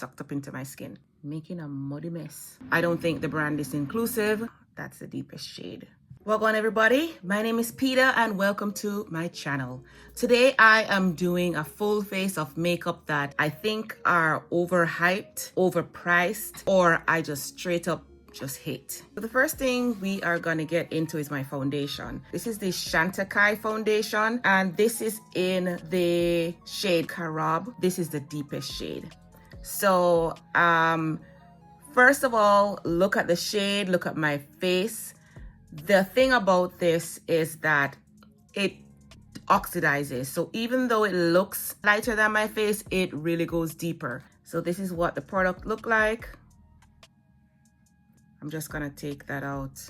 sucked up into my skin, making a muddy mess. I don't think the brand is inclusive. That's the deepest shade. Welcome everybody, my name is Peta and welcome to my channel. Today I am doing a full face of makeup that I think are overhyped, overpriced, or I just straight up just hate. So the first thing we are going to get into is my foundation. This is the Chantecaille foundation and this is in the shade Carob. This is the deepest shade. So first of all, look at the shade, look at my face. The thing about this is that it oxidizes. So even though it looks lighter than my face, it really goes deeper. So this is what the product look like. I'm just gonna take that out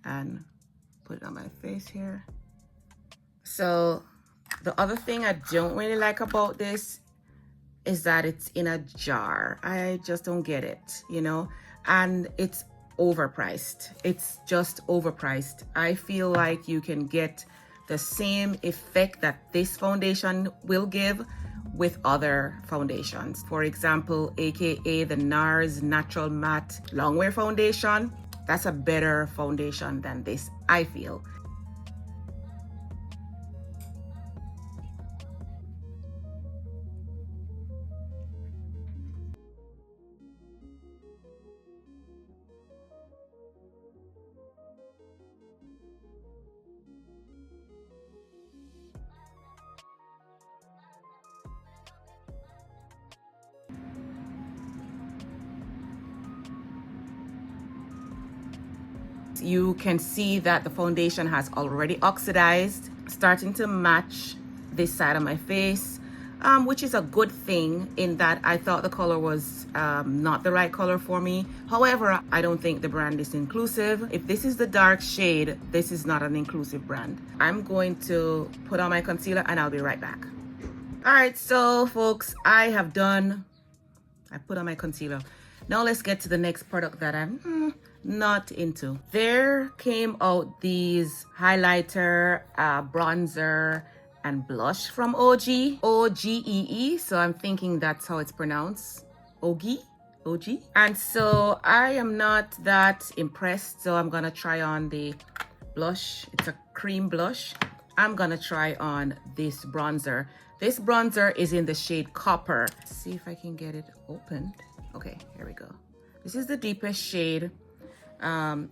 and put it on my face here. So the other thing I don't really like about this is that it's in a jar. I just don't get it, you know, and it's overpriced. It's just overpriced. I feel like you can get the same effect that this foundation will give with other foundations. For example, aka the NARS Natural Matte Longwear Foundation. That's a better foundation than this, I feel. You can see that the foundation has already oxidized, starting to match this side of my face, which is a good thing in that I thought the color was not the right color for me. However, I don't think the brand is inclusive. If this is the dark shade, this is not an inclusive brand. I'm going to put on my concealer and I'll be right back. All right, so folks, I put on my concealer. Now let's get to the next product that I'm not into. There came out these highlighter, bronzer, and blush from OG, O-G-E-E. So I'm thinking that's how it's pronounced, OG. And so I am not that impressed. So I'm gonna try on the blush. It's a cream blush. I'm gonna try on this bronzer. This bronzer is in the shade Copper. Let's see if I can get it opened. Okay, here we go. This is the deepest shade.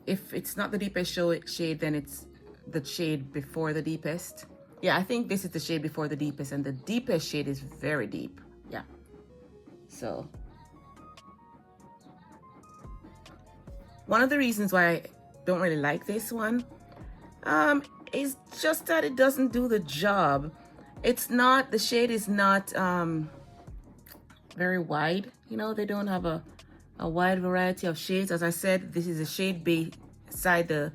If it's not the deepest shade, then it's the shade before the deepest. Yeah, I think this is the shade before the deepest, and the deepest shade is very deep. Yeah. So one of the reasons why I don't really like this one is just that it doesn't do the job. It's not, the shade is not very wide. You know, they don't have a wide variety of shades. As I said, this is a shade beside the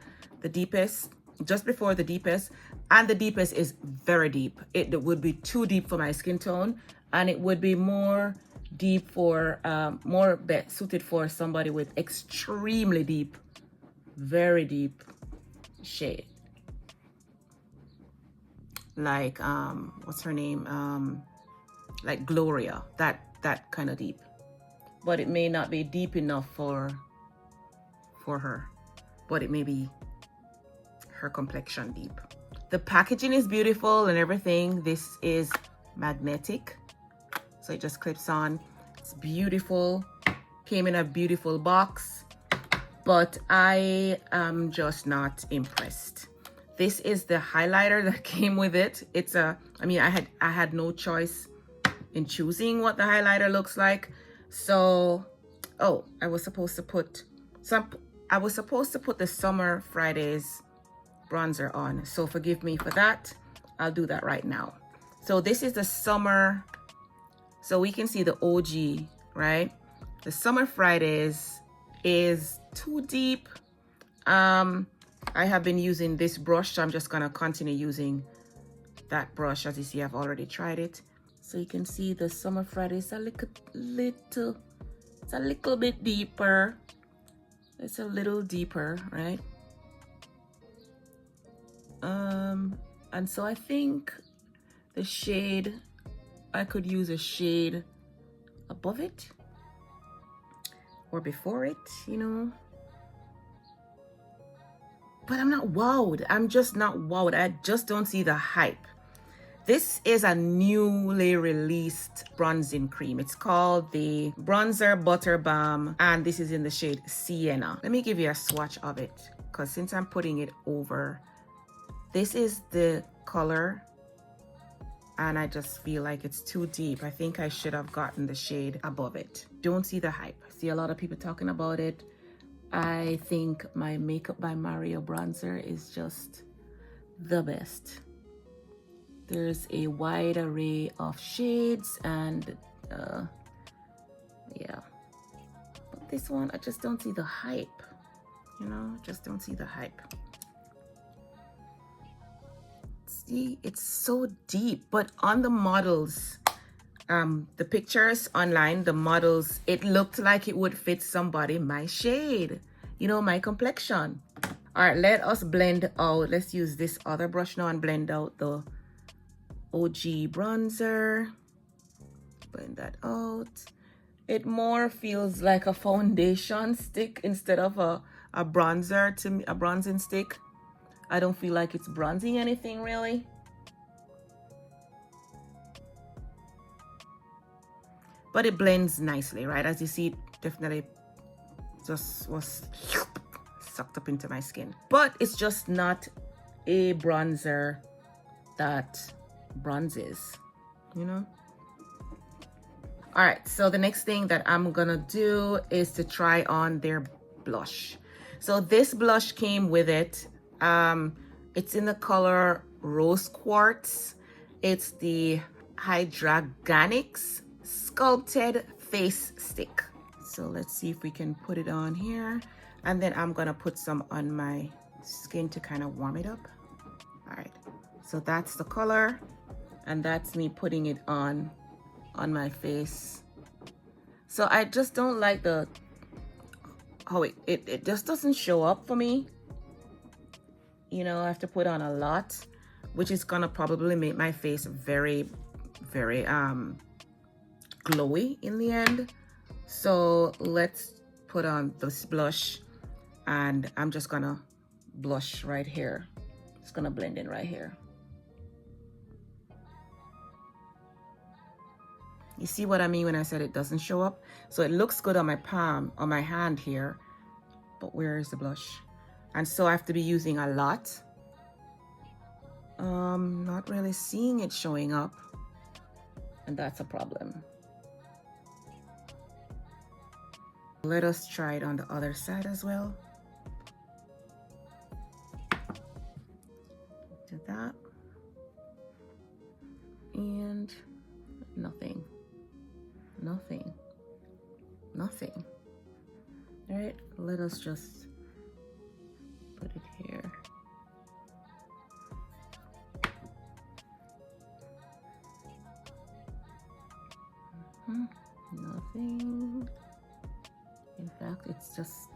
deepest, just before the deepest, and the deepest is very deep. It would be too deep for my skin tone, and it would be more deep for more suited for somebody with extremely deep, very deep shade, like what's her name, like Gloria, that kind of deep. But it may not be deep enough for her, but it may be her complexion deep. The packaging is beautiful and everything. This is magnetic, so it just clips on. It's beautiful, came in a beautiful box, but I am just not impressed. This is the highlighter that came with it. It's I had no choice in choosing what the highlighter looks like. So, I was supposed to put the Summer Fridays bronzer on. So forgive me for that. I'll do that right now. So this is the summer. So we can see the OG, right? The Summer Fridays is too deep. I have been using this brush, so I'm just gonna continue using that brush. As you see, I've already tried it. So you can see the Summer Fridays a little, it's a little bit deeper. It's a little deeper, right? And so I think the shade, I could use a shade above it. or before it, you know. But I'm not wowed. I'm just not wowed. I just don't see the hype. This is a newly released bronzing cream. It's called the Bronzer Butter Balm, and this is in the shade Sienna. Let me give you a swatch of it, because since I'm putting it over, this is the color, and I just feel like it's too deep. I think I should have gotten the shade above it. Don't see the hype. I see a lot of people talking about it. I think my Makeup by Mario bronzer is just the best. There's a wide array of shades, and yeah. But this one, I just don't see the hype. You know, just don't see the hype. See, it's so deep, but on the models, the pictures online, the models, it looked like it would fit somebody my shade, you know, my complexion. All right, let us blend out. Let's use this other brush now and blend out the OG bronzer. Blend that out. It more feels like a foundation stick instead of a bronzer to me, a bronzing stick. I don't feel like it's bronzing anything really. But it blends nicely, right? As you see, it definitely just was sucked up into my skin. But it's just not a bronzer that bronzes, you know? All right, so the next thing that I'm gonna do is to try on their blush. So this blush came with it. It's in the color Rose Quartz. It's the Hydraganics Sculpted Face Stick. So let's see if we can put it on here. And then I'm gonna put some on my skin to kind of warm it up. All right, so that's the color. And that's me putting it on my face. So I just don't like the, how it just doesn't show up for me. You know, I have to put on a lot, which is gonna probably make my face very, very glowy in the end. So let's put on this blush, and I'm just gonna blush right here. It's gonna blend in right here. You see what I mean when I said it doesn't show up? So it looks good on my palm, on my hand here, but where is the blush? And so I have to be using a lot. Not really seeing it showing up, and that's a problem. Let us try it on the other side as well. Do that. And nothing. Nothing. Nothing. All right, let us just put it here. Nothing. In fact, it's just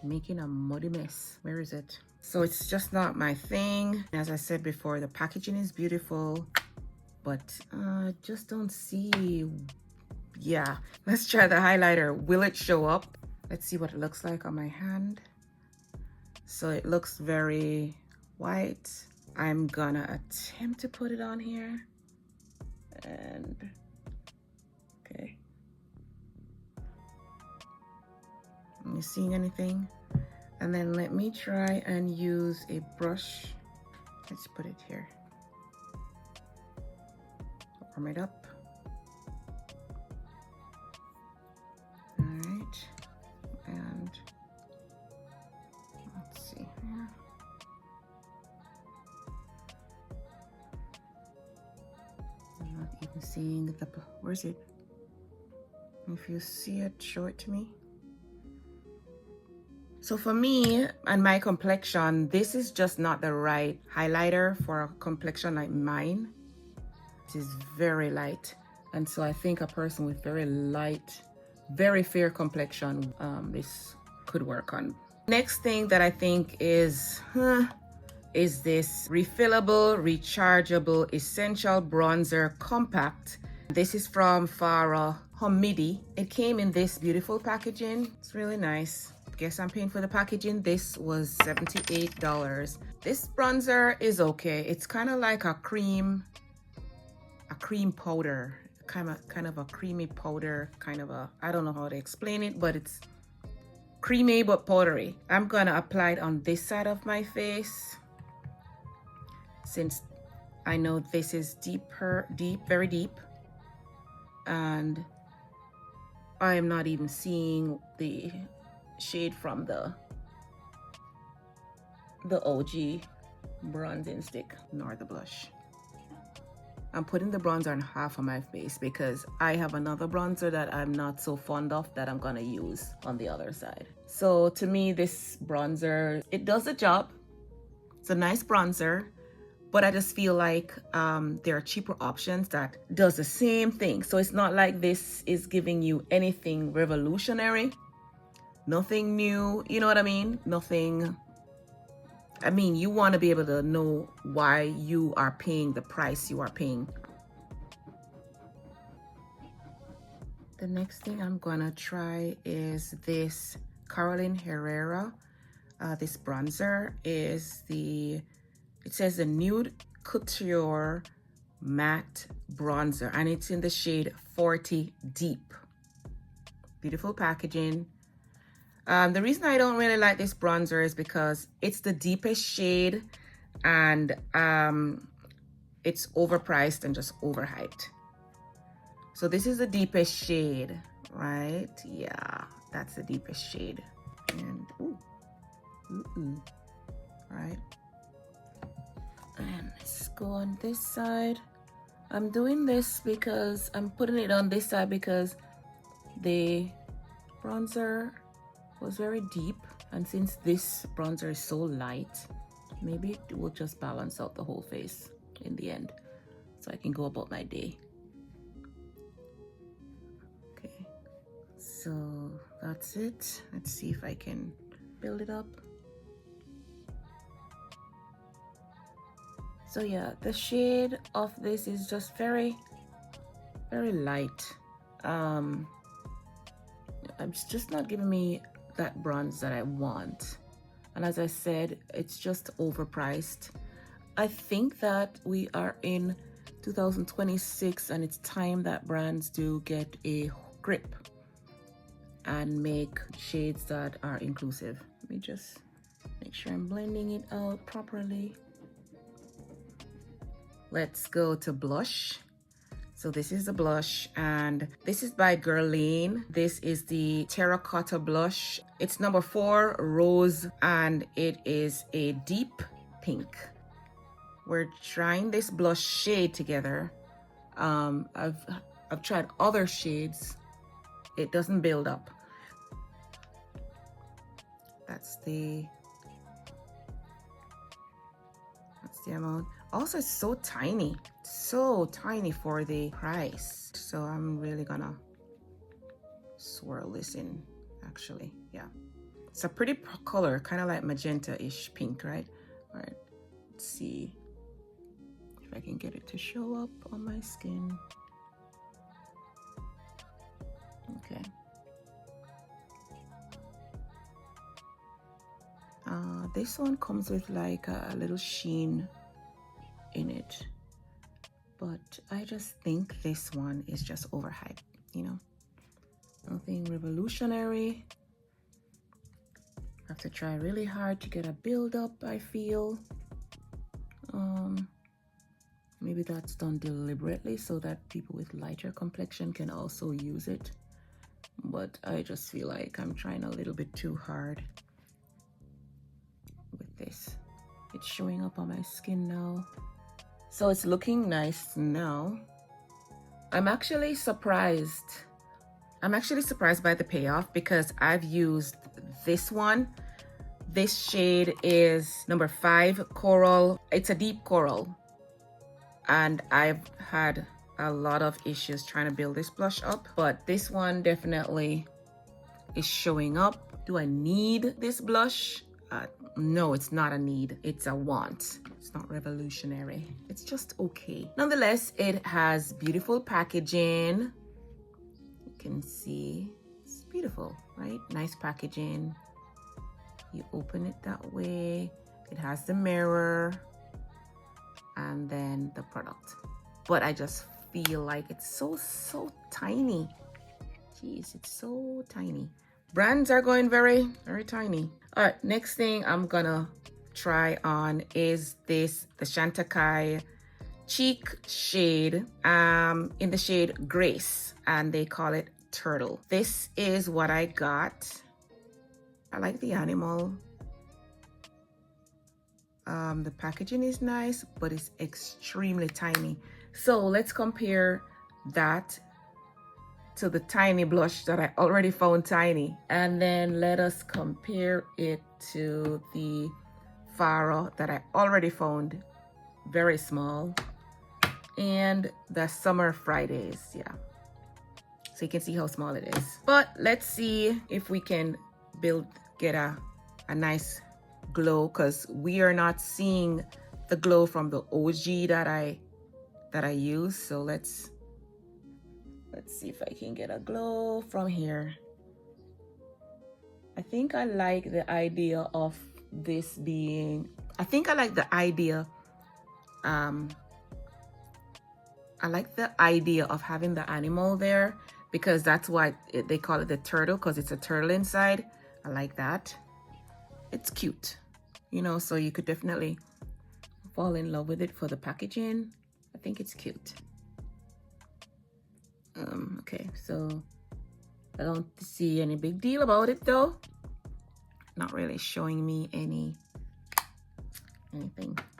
making a muddy mess. Where is it? So it's just not my thing. As I said before, the packaging is beautiful, but just don't see. Yeah, let's try the highlighter. Will it show up? Let's see what it looks like on my hand. So it looks very white. I'm gonna attempt to put it on here. And okay. Are you seeing anything? And then let me try and use a brush. Let's put it here. Warm it up. All right. And let's see here. I'm not even seeing the, where's it? If you see it, show it to me. So for me and my complexion, this is just not the right highlighter for a complexion like mine. It is very light. And so I think a person with very light, very fair complexion, this could work on. Next thing that I think is this refillable, rechargeable, essential bronzer compact. This is from Farah Humidity. It came in this beautiful packaging. It's really nice. Guess I'm paying for the packaging. This was $78. This bronzer is okay. It's kind of like a cream powder, kind of a creamy powder, kind of a, I don't know how to explain it, but it's creamy but powdery. I'm gonna apply it on this side of my face, since I know this is very deep, and I am not even seeing the shade from the OG bronzing stick, nor the blush. I'm putting the bronzer on half of my face because I have another bronzer that I'm not so fond of that I'm gonna use on the other side. So to me, this bronzer, it does the job. It's a nice bronzer, but I just feel like there are cheaper options that does the same thing. So it's not like this is giving you anything revolutionary, nothing new, you know what I mean? Nothing. I mean, you want to be able to know why you are paying the price you are paying. The next thing I'm gonna try is this Carolyn Herrera. This bronzer is it says the Nude Couture Matte Bronzer, and it's in the shade 40 Deep. Beautiful packaging. The reason I don't really like this bronzer is because it's the deepest shade, and it's overpriced and just overhyped. So this is the deepest shade, right? Yeah, that's the deepest shade. And right. And let's go on this side. I'm doing this because I'm putting it on this side because the bronzer was very deep, and since this bronzer is so light, maybe it will just balance out the whole face in the end, so I can go about my day. Okay, so that's it. Let's see if I can build it up. So yeah, the shade of this is just very light. It's just not giving me that bronze that I want, and as I said, it's just overpriced. I think that we are in 2026, and it's time that brands do get a grip and make shades that are inclusive. Let me just make sure I'm blending it out properly. Let's go to blush. So this is the blush, and this is by Guerlain. This is the terracotta blush. It's number 4 rose, and it is a deep pink. We're trying this blush shade together. I've tried other shades. It doesn't build up. That's the amount. Also, it's so tiny for the price. So I'm really gonna swirl this in, actually. Yeah, it's a pretty color, kind of like magenta-ish pink, right? All right, let's see if I can get it to show up on my skin. Okay. This one comes with like a little sheen in it, but I just think this one is just overhyped, you know? Nothing revolutionary. I have to try really hard to get a build up, I feel. Maybe that's done deliberately so that people with lighter complexion can also use it, but I just feel like I'm trying a little bit too hard with this. It's showing up on my skin now. So it's looking nice now. I'm actually surprised by the payoff, because I've used this one. This shade is number 5 coral. It's a deep coral, and I've had a lot of issues trying to build this blush up, but this one definitely is showing up. Do I need this blush? No, it's not a need, it's a want. It's not revolutionary, it's just okay. Nonetheless, it has beautiful packaging. can see, it's beautiful, right? Nice packaging. You open it that way. It has the mirror and then the product. But I just feel like it's so tiny. Jeez, it's so tiny. Brands are going very tiny. All right, next thing I'm gonna try on is this, the Chantecaille cheek shade in the shade Grace, and they call it Turtle. This is what I got. I like the animal. The packaging is nice, but it's extremely tiny. So let's compare that to the tiny blush that I already found tiny, and then let us compare it to the Farah that I already found very small, and the Summer Fridays. Yeah, so you can see how small it is. But let's see if we can get a nice glow, because we are not seeing the glow from the OG that I use. So let's see if I can get a glow from here. I think I like the idea of this being, I think I like the idea of having the animal there, because that's why they call it the turtle, because it's a turtle inside. I like that. It's cute, you know, so you could definitely fall in love with it for the packaging. I think it's cute. Okay, so I don't see any big deal about it though. Not really showing me anything.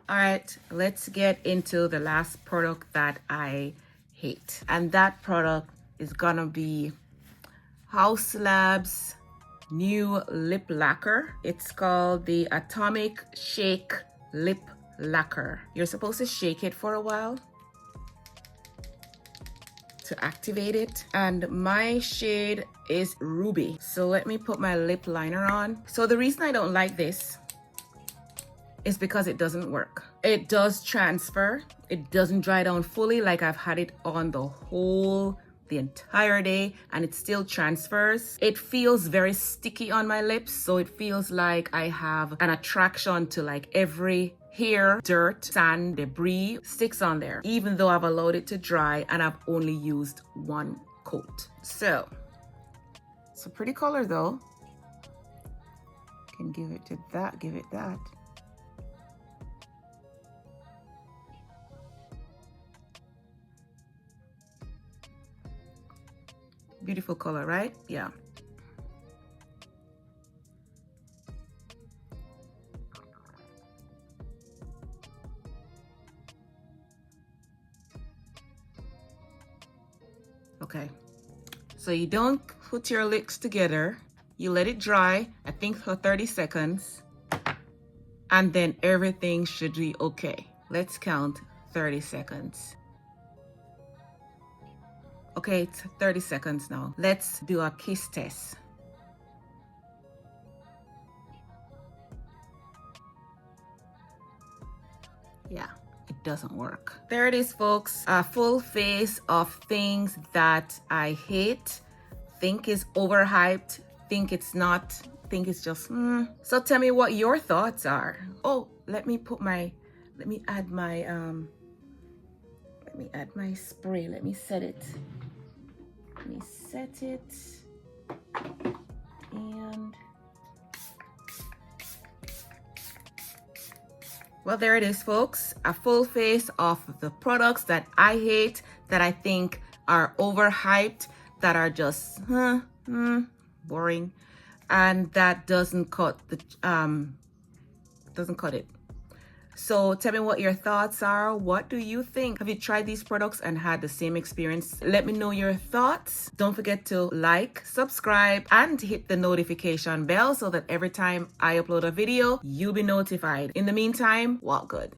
All right, let's get into the last product that I hate. And that product is gonna be Haus Labs new lip lacquer. It's called the Atomic Shake Lip Lacquer. You're supposed to shake it for a while to activate it, and my shade is Ruby. So let me put my lip liner on. So the reason I don't like this is because it doesn't work. It does transfer. It doesn't dry down fully. Like, I've had it on the entire day and it still transfers. It feels very sticky on my lips, so it feels like I have an attraction to like every hair, dirt, sand, debris sticks on there, even though I've allowed it to dry and I've only used one coat. So it's a pretty color though. Can give it that. Beautiful color, right? Yeah. Okay, so you don't put your lips together. You let it dry, I think for 30 seconds, and then everything should be okay. Let's count 30 seconds. Okay, it's 30 seconds now. Let's do a kiss test. Yeah, it doesn't work. There it is, folks. A full face of things that I hate, think is overhyped, think it's not, think it's just So tell me what your thoughts are. Oh, let me add my spray. Let me set it. And well, there it is, folks. A full face of the products that I hate, that I think are overhyped, that are just boring, and that doesn't cut it. So tell me what your thoughts are. What do you think? Have you tried these products and had the same experience? Let me know your thoughts. Don't forget to like, subscribe, and hit the notification bell so that every time I upload a video, you'll be notified. In the meantime, walk good.